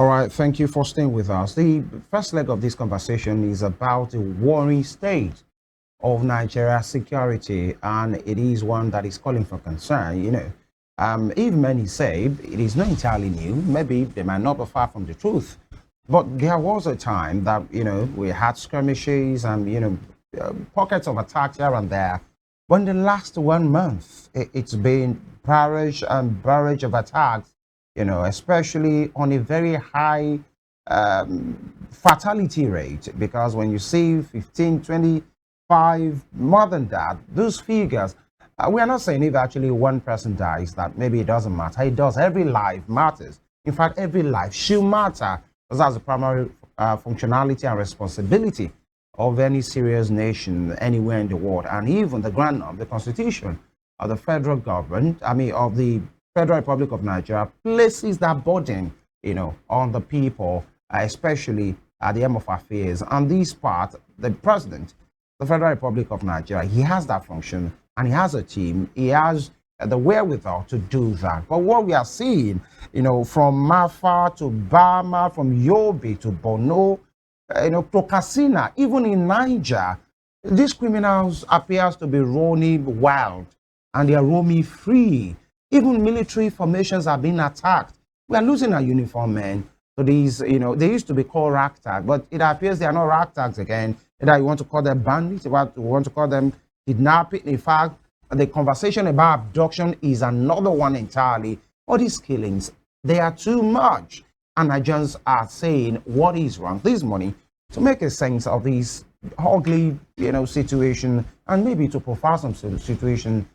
All right, thank you for staying with us. The first leg of this conversation is about the worrying state of Nigeria's security, and it is one that is calling for concern. If many say it is not entirely new, maybe they might not be far from the truth. But there was a time that we had skirmishes and pockets of attacks here and there. But in the last 1 month, it's been barrage and barrage of attacks, especially on a very high fatality rate. Because when you see 15, 25, more than that, those figures, we are not saying if actually one person dies that maybe it doesn't matter. It does. Every life matters. In fact, every life should matter, because that's the primary functionality and responsibility of any serious nation anywhere in the world. And even the grand norm, the constitution of the federal government, of the Federal Republic of Nigeria, places that burden, on the people, especially at the end of affairs. And this part, the president, the Federal Republic of Nigeria, he has that function, and he has a team. He has the wherewithal to do that. But what we are seeing, from Mafa to Bama, from Yobe to Bono, to Katsina, even in Niger, these criminals appears to be roaming wild, and they are roaming free. Even military formations are being attacked. We are losing our uniform men. So these, they used to be called ragtag, but it appears they are not ragtags again. Either you want to call them bandits, you want to call them kidnapping. In fact, the conversation about abduction is another one entirely. All these killings, they are too much. And Nigerians are saying what is wrong this morning to make a sense of this ugly, situation, and maybe to provide some solution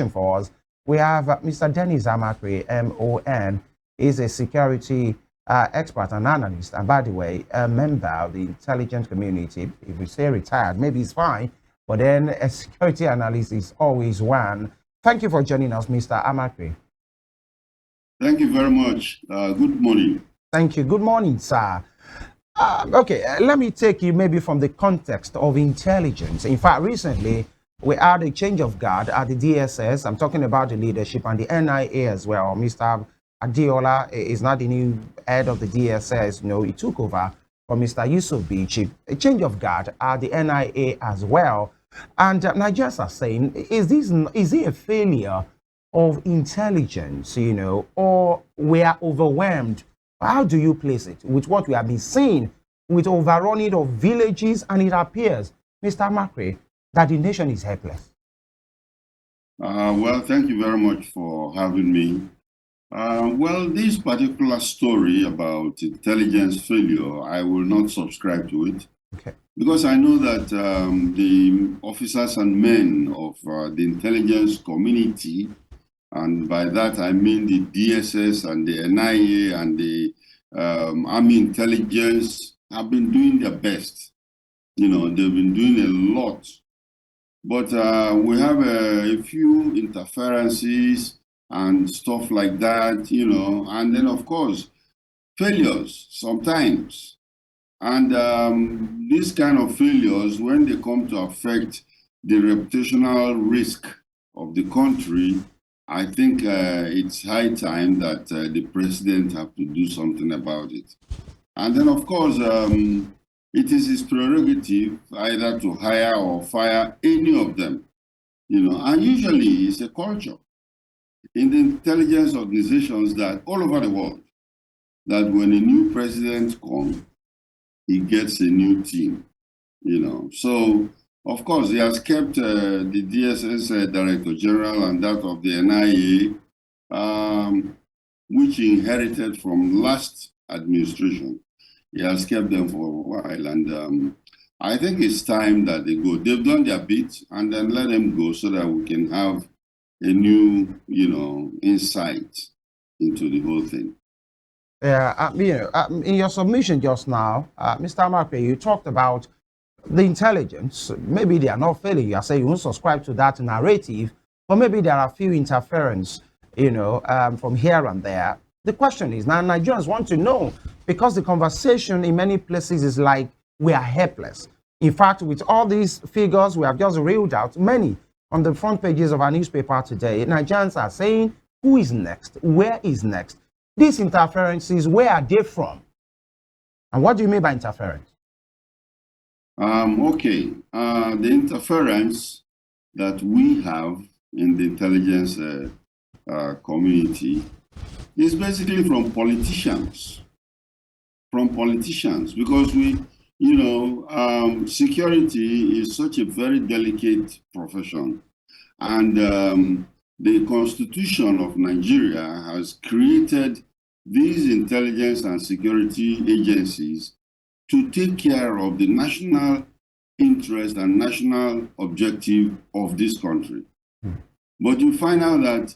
for us. We have Mr. Dennis Amakri, MON, is a security expert and analyst, and by the way, a member of the intelligence community. If we say retired, maybe it's fine, but then a security analyst is always one. Thank you for joining us, Mr. Amakri. Thank you very much. Good morning. Thank you. Good morning, sir. Okay, let me take you maybe from the context of intelligence. In fact, recently, we had a change of guard at the DSS. I'm talking about the leadership and the NIA as well. Mr. Adiola is not the new head of the DSS. No, he took over from Mr. Yusuf Bichi. A change of guard at the NIA as well. And Nigerians are saying, is it a failure of intelligence, or we are overwhelmed? How do you place it with what we have been seeing with overrunning of villages? And it appears, Mr. Makri, that the nation is helpless. Well, thank you very much for having me. Well, this particular story about intelligence failure, I will not subscribe to it. Okay. Because I know that the officers and men of the intelligence community, and by that I mean the DSS and the NIA and the Army intelligence, have been doing their best. They've been doing a lot. But we have a few interferences and stuff like that, and then, of course, failures sometimes. And these kind of failures, when they come to affect the reputational risk of the country, I think it's high time that the president have to do something about it. And then, of course, it is his prerogative either to hire or fire any of them, and usually it's a culture in the intelligence organizations that all over the world, that when a new president comes, he gets a new team, So, of course, he has kept the DSS Director General and that of the NIA, which he inherited from last administration. He has kept them for a while, and I think it's time that they go. They've done their bit, and then let them go so that we can have a new, insight into the whole thing. Yeah, in your submission just now, Mr. Amakwe, you talked about the intelligence. Maybe they are not failing. You are saying you won't subscribe to that narrative, but maybe there are a few interference, from here and there. The question is, now Nigerians want to know, because the conversation in many places is like we are helpless. In fact, with all these figures we have just reeled out, many on the front pages of our newspaper today, Nigerians are saying, who is next? Where is next? These interferences, where are they from? And what do you mean by interference? Okay. The interference that we have in the intelligence community is basically from politicians. Because security is such a very delicate profession. And the Constitution of Nigeria has created these intelligence and security agencies to take care of the national interest and national objective of this country. But you find out that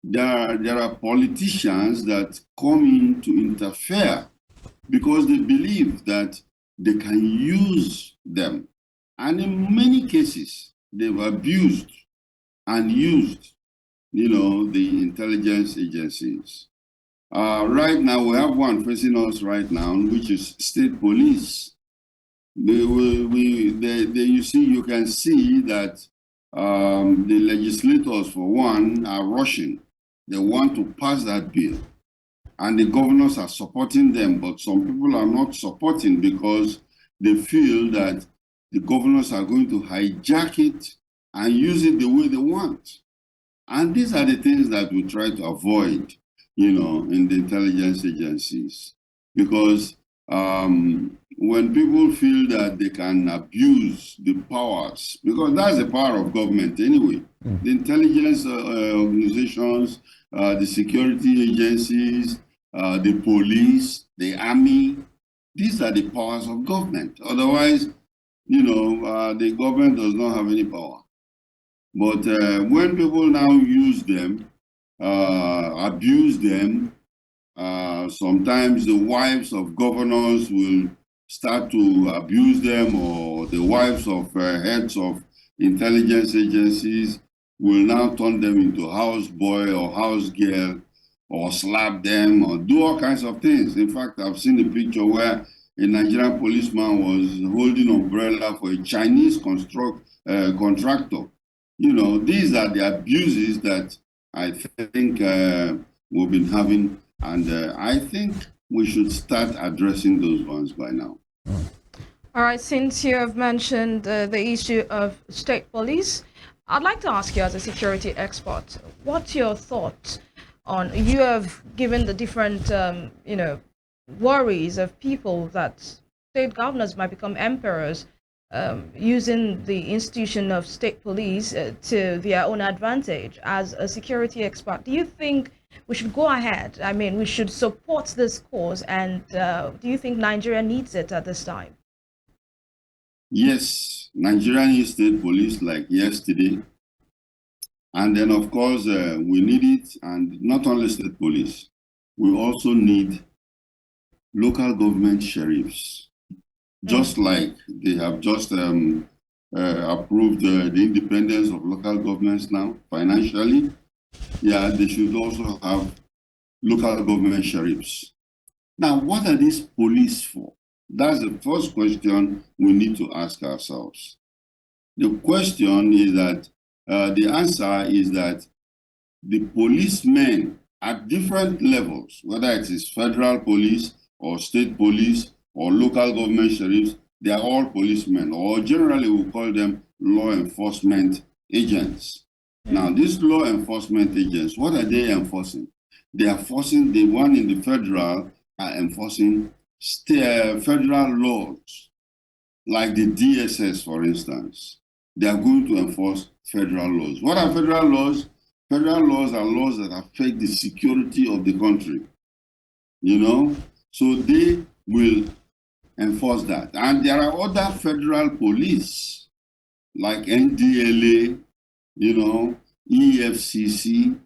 there are politicians that come in to interfere because they believe that they can use them. And in many cases, they've abused and used, the intelligence agencies. Right now, we have one facing us right now, which is state police. You can see that the legislators, for one, are rushing. They want to pass that bill. And the governors are supporting them, but some people are not supporting because they feel that the governors are going to hijack it and use it the way they want. And these are the things that we try to avoid, in the intelligence agencies. Because when people feel that they can abuse the powers, because that's the power of government anyway, the intelligence organizations, the security agencies, the police, the army, these are the powers of government. Otherwise, the government does not have any power. But when people now use them, abuse them, sometimes the wives of governors will start to abuse them, or the wives of heads of intelligence agencies will now turn them into houseboy or house girl, or slap them, or do all kinds of things. In fact, I've seen a picture where a Nigerian policeman was holding an umbrella for a Chinese contractor. These are the abuses that I think we've been having, and I think we should start addressing those ones by now. All right, since you have mentioned the issue of state police, I'd like to ask you as a security expert, what's your thoughts on, you have given the different, worries of people that state governors might become emperors, using the institution of state police to their own advantage. As a security expert, do you think we should go ahead? I mean, we should support this cause, and do you think Nigeria needs it at this time? Yes, Nigeria needs state police like yesterday. And then, of course, we need it, and not only state police, we also need local government sheriffs. Just like they have just approved the independence of local governments now, financially, they should also have local government sheriffs. Now, what are these police for? That's the first question we need to ask ourselves. The question is that, the answer is that the policemen at different levels, whether it is federal police or state police or local government sheriffs, they are all policemen, or generally we call them law enforcement agents. Now, these law enforcement agents, what are they enforcing? They are forcing, the one in the federal are enforcing federal laws, like the DSS, for instance. They are going to enforce federal laws. What are federal laws? Federal laws are laws that affect the security of the country. So they will enforce that. And there are other federal police, like NDLA, EFCC,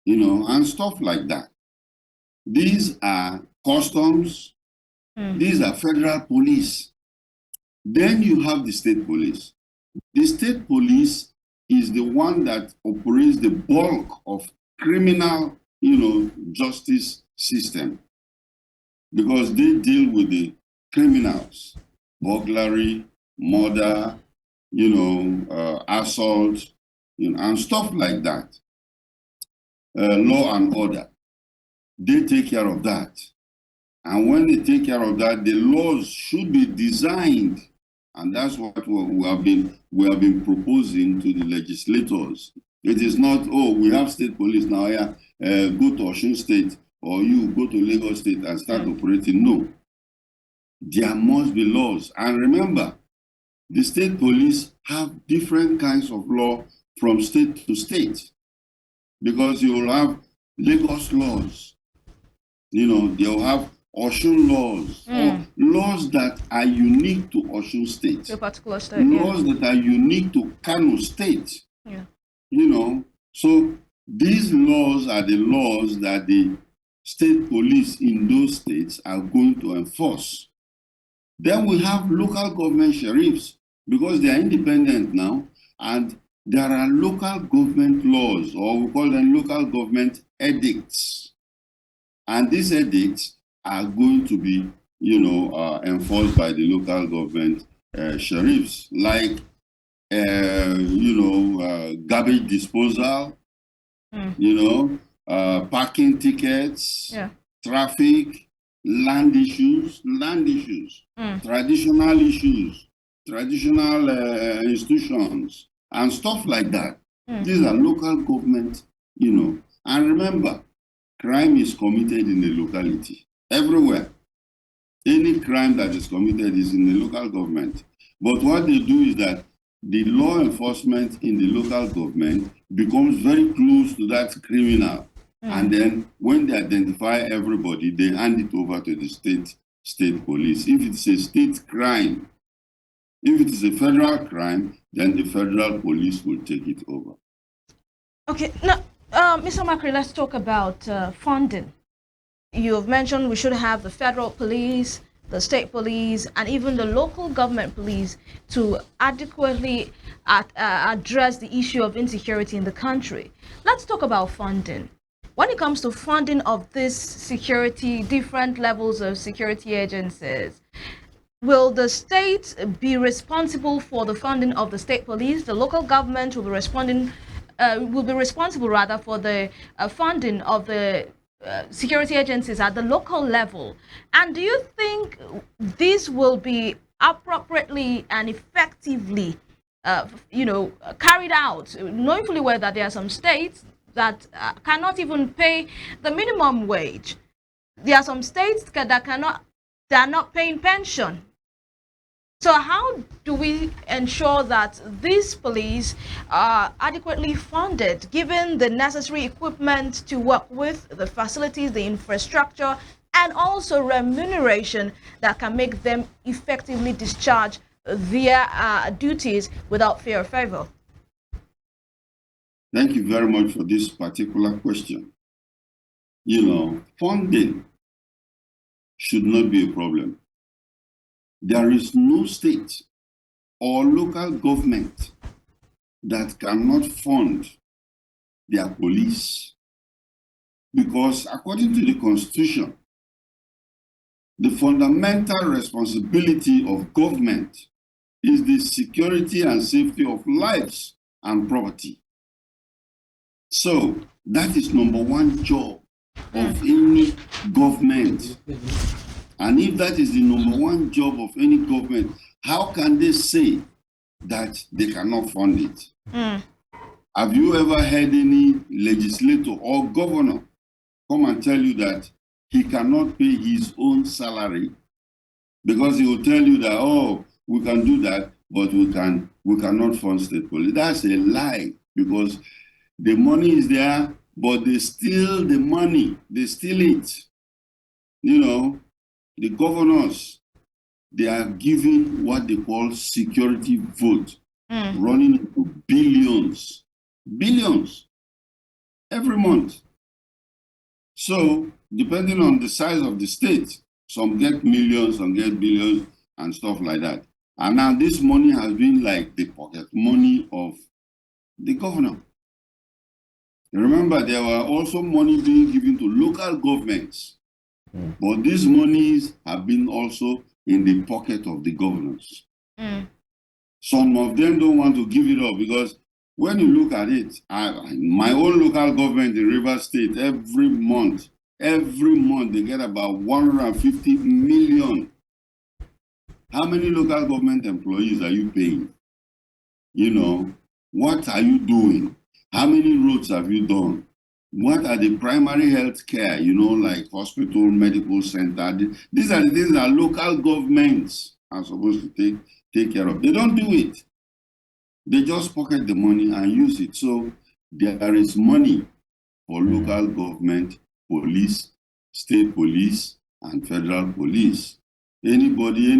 and stuff like that. These are customs. These are federal police. Then you have the state police. The state police is the one that operates the bulk of criminal, justice system, because they deal with the criminals, burglary, murder, assault, and stuff like that. Law and order. they take care of that. And when they take care of that, the laws should be designed. And that's what we have been proposing to the legislators. It is not, oh, we have state police now, yeah, go to Osun State, or you go to Lagos State and start operating. No. There must be laws. And remember, the state police have different kinds of law from state to state. Because you will have Lagos laws, they'll have Osun laws, or laws that are unique to Osun State. To a particular state. Laws that are unique to Kano State. Yeah. So these laws are the laws that the state police in those states are going to enforce. Then we have local government sheriffs, because they are independent now, and there are local government laws, or we call them local government edicts. And these edicts are going to be, enforced by the local government sheriffs, like, garbage disposal, parking tickets, traffic, land issues, traditional issues, traditional institutions, and stuff like that. These are local government, And remember, crime is committed in the locality, everywhere. Any crime that is committed is in the local government. But what they do is that the law enforcement in the local government becomes very close to that criminal. And then when they identify everybody, they hand it over to the state police. If it's a state crime, if it is a federal crime, then the federal police will take it over. Okay, now, Mr. Makri, let's talk about funding. You've mentioned we should have the federal police, the state police, and even the local government police to adequately address the issue of insecurity in the country. Let's talk about funding. When it comes to funding of this security, different levels of security agencies, will the state be responsible for the funding of the state police? The local government will be responsible rather for the funding of the security agencies at the local level. And do you think this will be appropriately and effectively carried out, knowing fully well that there are some states that cannot even pay the minimum wage? There are some states that are not paying pension. So how do we ensure that these police are adequately funded, given the necessary equipment to work with, the facilities, the infrastructure, and also remuneration that can make them effectively discharge their duties without fear or favor? Thank you very much for this particular question. Funding should not be a problem. There is no state or local government that cannot fund their police, because according to the Constitution, the fundamental responsibility of government is the security and safety of lives and property. So that is number one job of any government. And if that is the number one job of any government, how can they say that they cannot fund it? Have you ever heard any legislator or governor come and tell you that he cannot pay his own salary? Because he will tell you that, oh, we can do that, but we cannot fund state police. That's a lie, because the money is there, but they steal the money. They steal it. The governors, they are giving what they call security vote, running into billions every month. So, depending on the size of the state, some get millions, some get billions, and stuff like that. And now this money has been like the pocket money of the governor. Remember, there were also money being given to local governments. But these monies have been also in the pocket of the governors. Some of them don't want to give it up, because when you look at it, my own local government in Rivers State, every month Every month they get about 150 million. How many local government employees are you paying? You know, what are you doing? How many roads have you done? What are the primary health care, like hospital, medical center? These are the things that local governments are supposed to take care of. They don't do it. They just pocket the money and use it. So there is money for local government, police, state police, and federal police. Any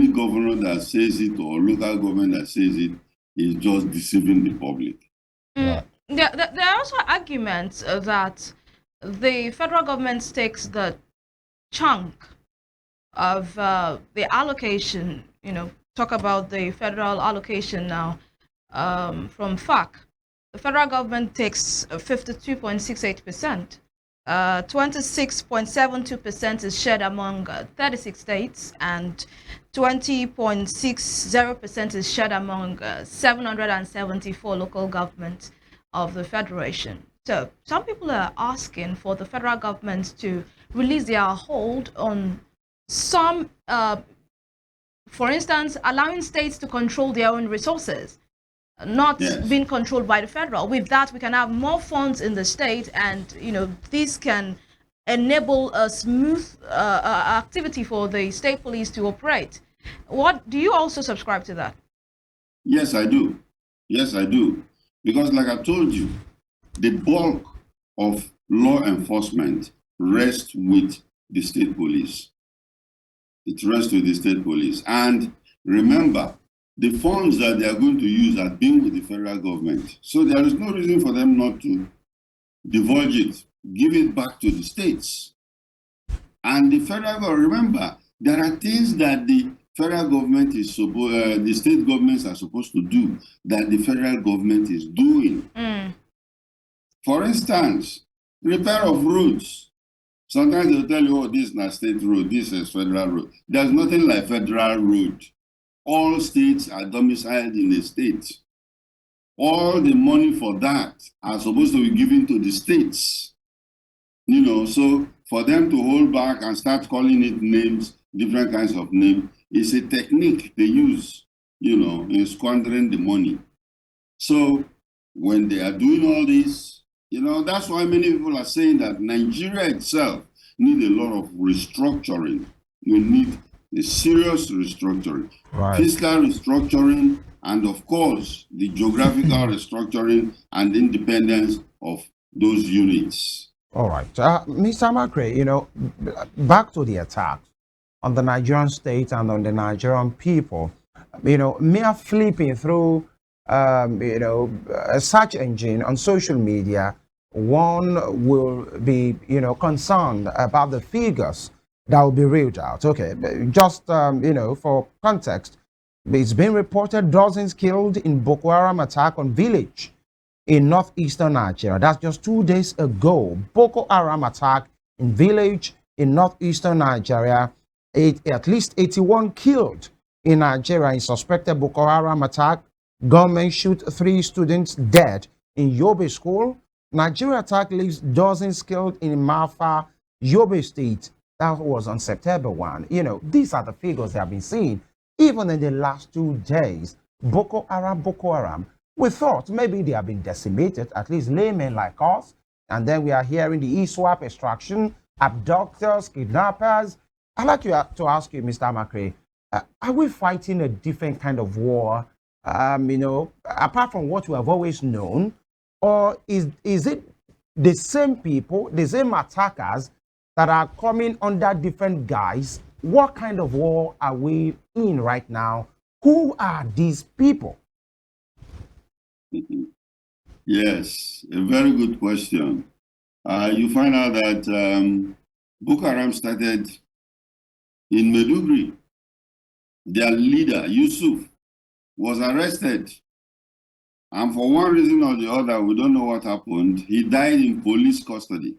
governor that says it or local government that says it is just deceiving the public. There are also arguments that the federal government takes the chunk of the allocation, talk about the federal allocation now from FAC. The federal government takes 52.68%. 26.72% is shared among 36 states, and 20.60% is shared among 774 local governments of the federation. So some people are asking for the federal government to release their hold on some, for instance, allowing states to control their own resources, not being controlled by the federal. With that, we can have more funds in the state, and this can enable a smooth activity for the state police to operate. What do you also subscribe to that? Yes, I do. Yes, I do. Because like I told you, the bulk of law enforcement rests with the state police. It rests with the state police. And remember, the funds that they are going to use are being with the federal government. So there is no reason for them not to divulge it, give it back to the states. And the federal government, remember, there are things that the federal government is supposed, the state governments are supposed to do that the federal government is doing. For instance, repair of roads. Sometimes they'll tell you, oh, this is not state road, this is federal road. There's nothing like federal road. All states are domiciled in the state. All the money for that are supposed to be given to the states. So for them to hold back and start calling it names, different kinds of names, is a technique they use, in squandering the money. So when they are doing all this, that's why many people are saying that Nigeria itself needs a lot of restructuring. We need a serious restructuring, fiscal restructuring, and of course, the geographical restructuring and independence of those units. All right. Mr. Makre, back to the attack on the Nigerian state and on the Nigerian people, mere flipping through, a search engine on social media, one will be, concerned about the figures that will be reeled out. Okay, just, for context, it's been reported dozens killed in Boko Haram attack on village in northeastern Nigeria. That's just 2 days ago. Boko Haram attack in village in northeastern Nigeria. At least 81 killed in Nigeria in suspected Boko Haram attack. Government shoot 3 students dead in Yobe school. Nigeria attack leaves dozens killed in Mafa, Yobe state. That was on September 1. These are the figures that have been seen. Even in the last 2 days, Boko Haram. We thought maybe they have been decimated, at least laymen like us. And then we are hearing the e-swap extraction, abductors, kidnappers. I'd like to ask you, Mr. Makre, are we fighting a different kind of war, apart from what we have always known? Or is it the same people, the same attackers that are coming under different guise? What kind of war are we in right now? Who are these people? Yes, a very good question. You find out that Boko Haram started in Maiduguri. Their leader, Yusuf, was arrested. And for one reason or the other, we don't know what happened. He died in police custody.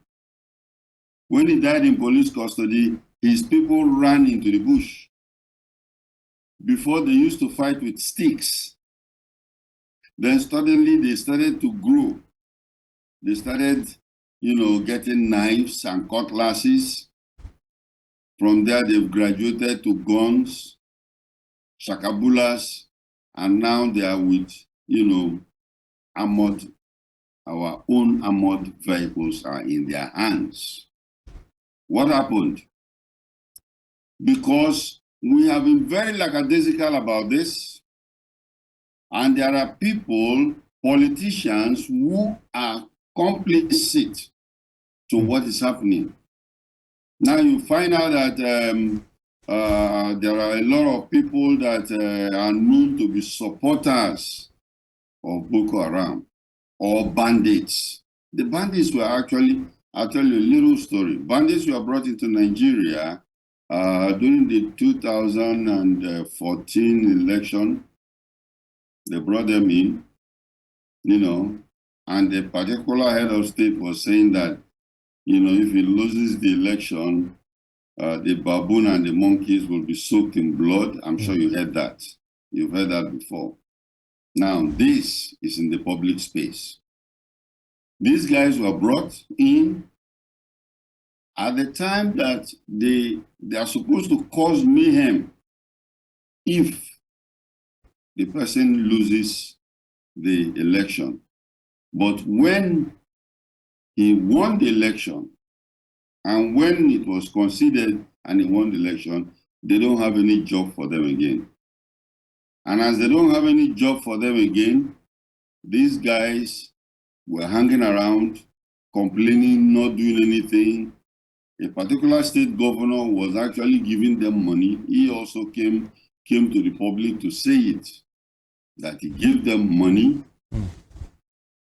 When he died in police custody, his people ran into the bush. Before, they used to fight with sticks. Then suddenly they started to grow. They started getting knives and cutlasses. From there, they've graduated to guns, shakabulas, and now they are with, armored, our own armored vehicles are in their hands. What happened? Because we have been very lackadaisical about this, and there are people, politicians, who are complicit to what is happening. Now you find out that there are a lot of people that are known to be supporters of Boko Haram or bandits. The bandits were actually, I'll tell you a little story. Bandits were brought into Nigeria during the 2014 election. They brought them in, and the particular head of state was saying that, if he loses the election, the baboon and the monkeys will be soaked in blood. I'm sure you heard that. You've heard that before. Now, this is in the public space. These guys were brought in at the time that they are supposed to cause mayhem if the person loses the election. But when he won the election, and when it was conceded and he won the election, they don't have any job for them again. And as they don't have any job for them again, these guys were hanging around, complaining, not doing anything. A particular state governor was actually giving them money. He also came to the public to say it, that he gave them money.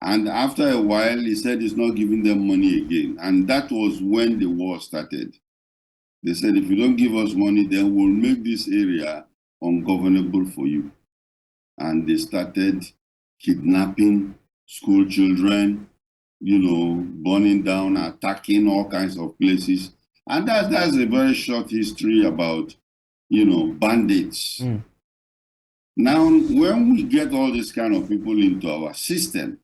And after a while, he said he's not giving them money again. And that was when the war started. They said, if you don't give us money, then we'll make this area ungovernable for you. And they started kidnapping school children, burning down, attacking all kinds of places. And that's a very short history about, bandits. Now, when we get all these kind of people into our system,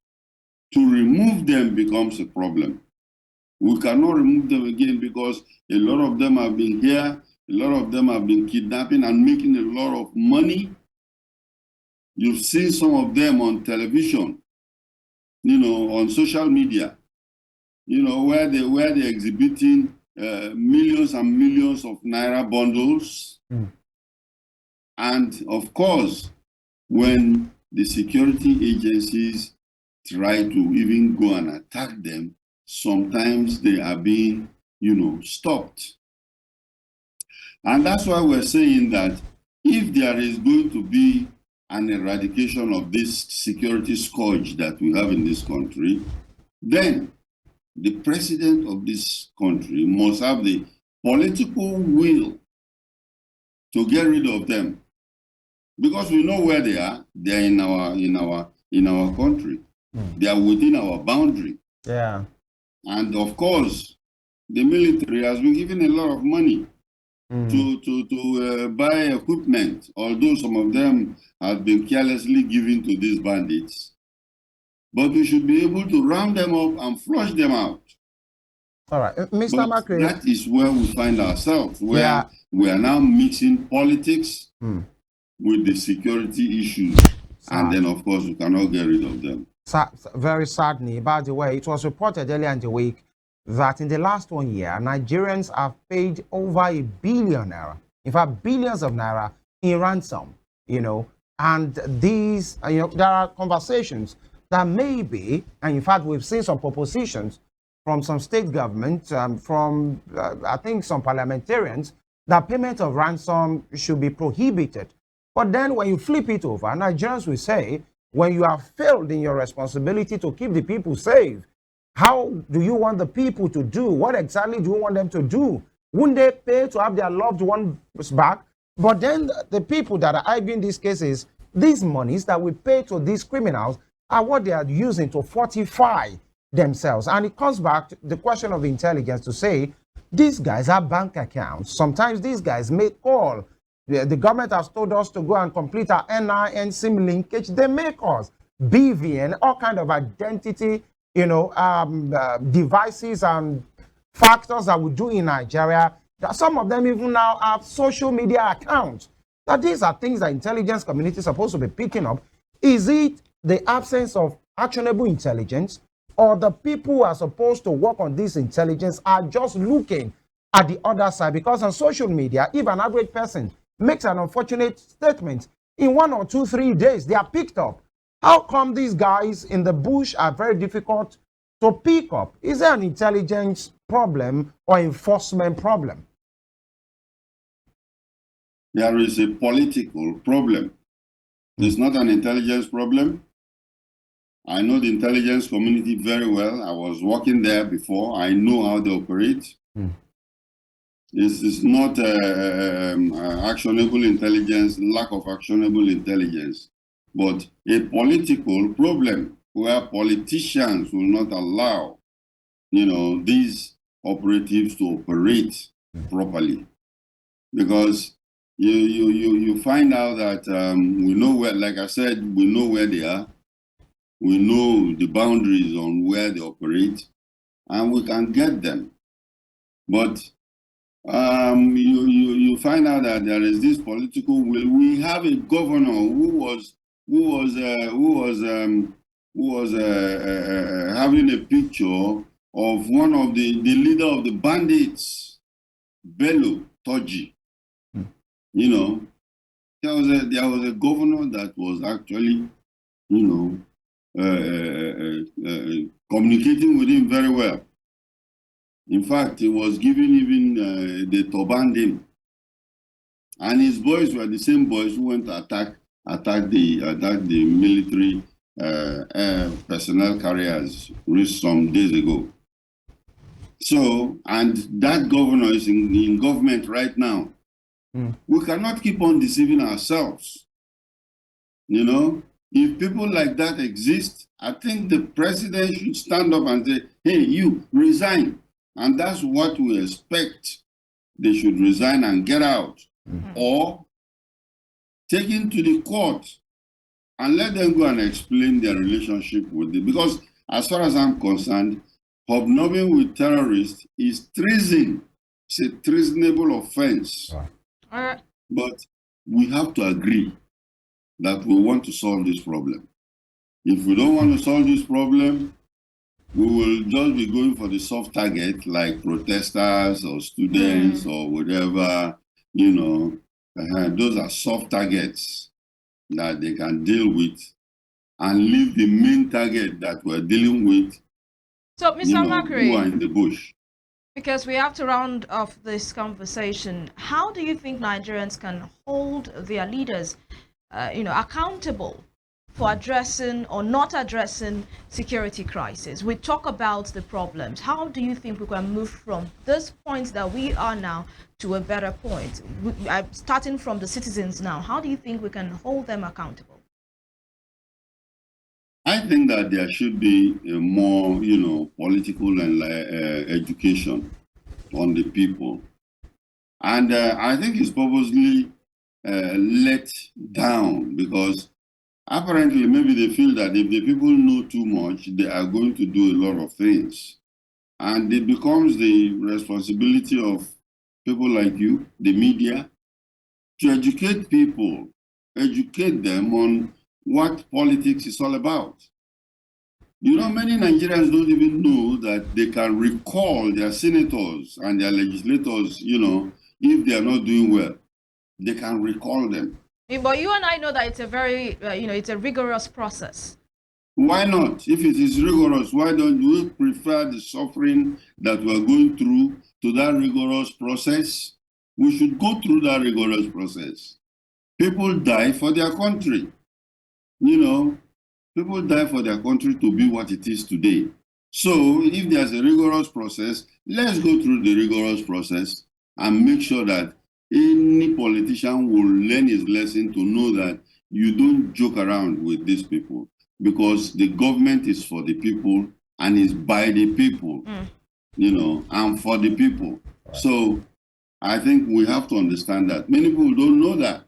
to remove them becomes a problem. We cannot remove them again because a lot of them have been here, a lot of them have been kidnapping and making a lot of money. You've seen some of them on television, on social media, where they're exhibiting millions and millions of naira bundles. And of course, when the security agencies try to even go and attack them, sometimes they are being, stopped. And that's why we're saying that if there is going to be an eradication of this security scourge that we have in this country, then the president of this country must have the political will to get rid of them. Because we know where they are. They're in our country. They are within our boundary. Yeah. And of course, the military has been given a lot of money to buy equipment, although some of them have been carelessly given to these bandits. But we should be able to round them up and flush them out. All right. Mr. Makri. That is where we find ourselves, where we are now mixing politics with the security issues. And then, of course, we cannot get rid of them. Very sadly, by the way, it was reported earlier in the week that in the last 1 year, Nigerians have paid over R1 billion, in fact, billions of naira in ransom, and these, there are conversations that maybe, and in fact, we've seen some propositions from some state governments, from, I think, some parliamentarians, that payment of ransom should be prohibited. But then when you flip it over, Nigerians will say, when you have failed in your responsibility to keep the people safe, how do you want the people to do? What exactly do you want them to do? Wouldn't they pay to have their loved ones back? But then the people that are arguing these cases, these monies that we pay to these criminals are what they are using to fortify themselves. And it comes back to the question of intelligence to say, these guys have bank accounts. Sometimes these guys make call. The government has told us to go and complete our NIN SIM linkage. They make us BVN, all kind of identity devices and factors that we do in Nigeria, that some of them even now have social media accounts. That these are things that intelligence community is supposed to be picking up. Is it the absence of actionable intelligence, or the people who are supposed to work on this intelligence are just looking at the other side? Because on social media, if an average person makes an unfortunate statement, in 1 or 2, 3 days, they are picked up. How come these guys in the bush are very difficult to pick up? Is there an intelligence problem or enforcement problem? There is a political problem. It's not an intelligence problem. I know the intelligence community very well. I was working there before. I know how they operate. This is not actionable intelligence, lack of actionable intelligence, but a political problem where politicians will not allow, these operatives to operate properly. Because you find out that we know where, like I said, we know where they are. We know the boundaries on where they operate, and we can get them. But you find out that there is this political will. We have a governor who was having a picture of one of the leader of the bandits, Bello Toji. There was a governor that was actually, communicating with him very well. In fact, he was giving even the turban him. And his boys were the same boys who went to attack the military personnel carriers some days ago. So, and that governor is in government right now. We cannot keep on deceiving ourselves. If people like that exist, I think the president should stand up and say, hey, you, resign. And that's what we expect. They should resign and get out. Or take him to the court and let them go and explain their relationship with it. Because as far as I'm concerned, hobnobbing with terrorists is treason. It's a treasonable offense. But we have to agree that we want to solve this problem. If we don't want to solve this problem, we will just be going for the soft target like protesters or students or whatever, those are soft targets that they can deal with and leave the main target that we're dealing with, so, Mr. Makri, who are in the bush. Because we have to round off this conversation, how do you think Nigerians can hold their leaders, accountable for addressing or not addressing security crisis? We talk about the problems. How do you think we can move from this point that we are now to a better point? Starting from the citizens now, how do you think we can hold them accountable? I think that there should be a more, political and education on the people. And I think it's purposely let down because apparently maybe they feel that if the people know too much, they are going to do a lot of things. And it becomes the responsibility of people like you, the media, to educate people, educate them on what politics is all about. Many Nigerians don't even know that they can recall their senators and their legislators, if they are not doing well. They can recall them. But you and I know that it's a very, it's a rigorous process. Why not? If it is rigorous, why don't we prefer the suffering that we're going through to that rigorous process? We should go through that rigorous process. People die for their country. People die for their country to be what it is today. So if there's a rigorous process, let's go through the rigorous process and make sure that any politician will learn his lesson to know that you don't joke around with these people because the government is for the people and is by the people, and for the people. So I think we have to understand that. Many people don't know that.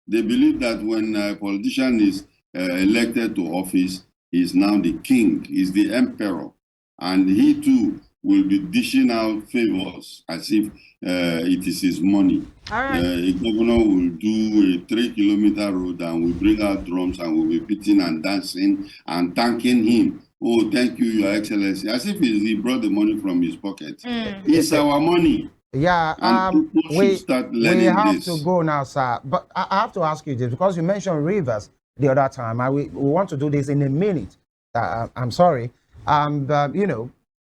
They believe that when a politician is elected to office, He's now the king, he's the emperor. And he too will be dishing out favors as if it is his money. All right. A governor will do a 3-kilometer road and will bring out drums and will be beating and dancing and thanking him. Oh, thank you, Your Excellency. As if he brought the money from his pocket. It's our money. Yeah, And people should start learning we have this. to go now, sir. But I have to ask you this because you mentioned rivers the other time. We want to do this in a minute. I'm sorry. You know,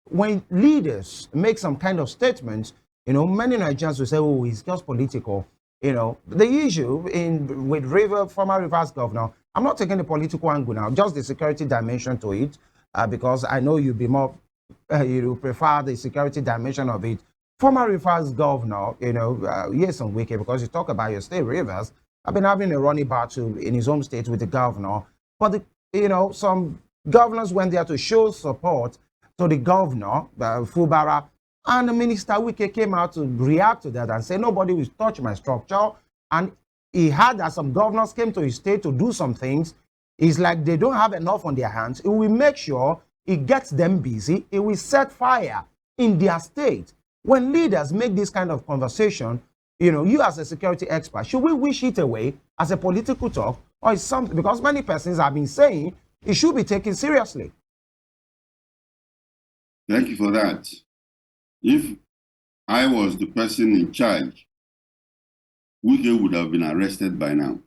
when leaders make some kind of statements, you know, many Nigerians will say, "Oh, it's just political." You know, the issue with former Rivers governor. I'm not taking the political angle now, just the security dimension to it, because I know you'd be more, you prefer the security dimension of it. Former Rivers governor, you know, yes, on Wiki, because you talk about your state, Rivers, I've been having a running battle in his home state with the governor. But, you know, some governors went there to show support to the governor, Fubara, and the Minister Wiki came out to react to that and say, nobody will touch my structure. And he had that some governors came to his state to do some things. It's like they don't have enough on their hands. It will make sure it gets them busy. It will set fire in their state. When leaders make this kind of conversation, you know, you as a security expert, should we wish it away as a political talk, or is something, because many persons have been saying it should be taken seriously? Thank you for that. If I was the person in charge, Wike would have been arrested by now.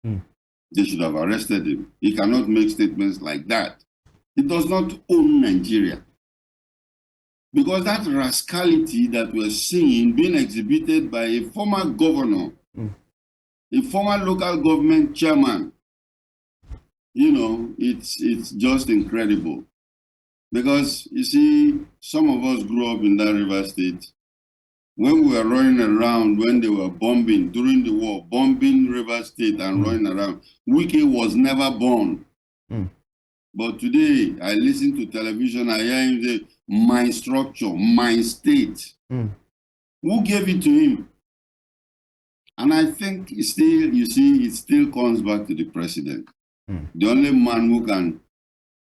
They should have arrested him. He cannot make statements like that. He does not own Nigeria. Because that rascality that we're seeing being exhibited by a former governor, a former local government chairman, you know, it's just incredible. Because, you see, some of us grew up in that River State. When we were running around, when they were bombing, during the war, bombing River State and running around, Wike was never born. But today, I listen to television, I hear him say, my structure, my state. Who gave it to him? And I think it still, you see, it still comes back to the president. The only man who can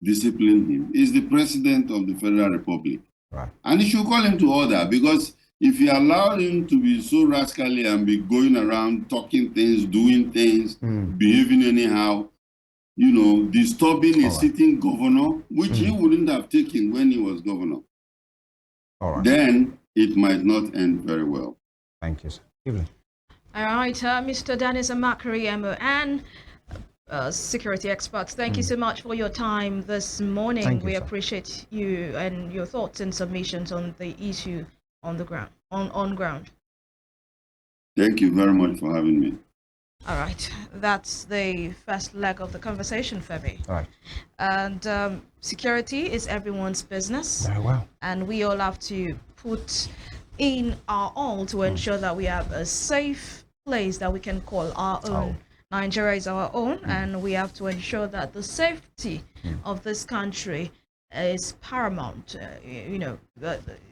discipline him is the president of the Federal Republic. Right. And he should call him to order, because if you allow him to be so rascally and be going around talking things, doing things, behaving anyhow, you know, disturbing a sitting governor, which he wouldn't have taken when he was governor, then it might not end very well. Thank you, sir. Evelyn. All right, Mr. Dennis Amakari, MON, security experts, thank you so much for your time this morning. Thank you, we sir. appreciate you and your thoughts and submissions on the issue on the ground, on ground. Thank you very much for having me. All right, that's the first leg of the conversation, Femi. All right. And security is everyone's business. Very well. And we all have to put in our all to ensure that we have a safe place that we can call our own. Nigeria is our own, and we have to ensure that the safety of this country is paramount. You know,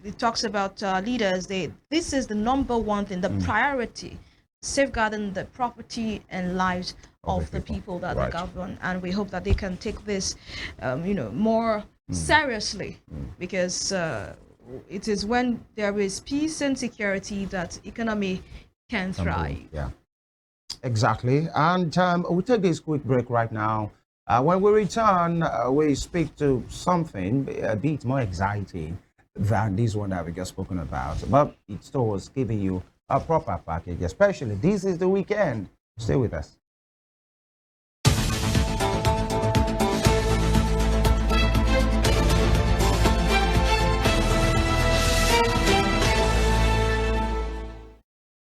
it talks about leaders. This is the number one thing, the priority, safeguarding the property and lives of the people that they govern. And we hope that they can take this, you know, more seriously, because it is when there is peace and security that economy can thrive. Yeah. Exactly. And we'll take this quick break right now. When we return, we speak to something a bit more exciting than this one that we just spoken about. But it still was giving you a proper package, especially this is the weekend. Stay with us.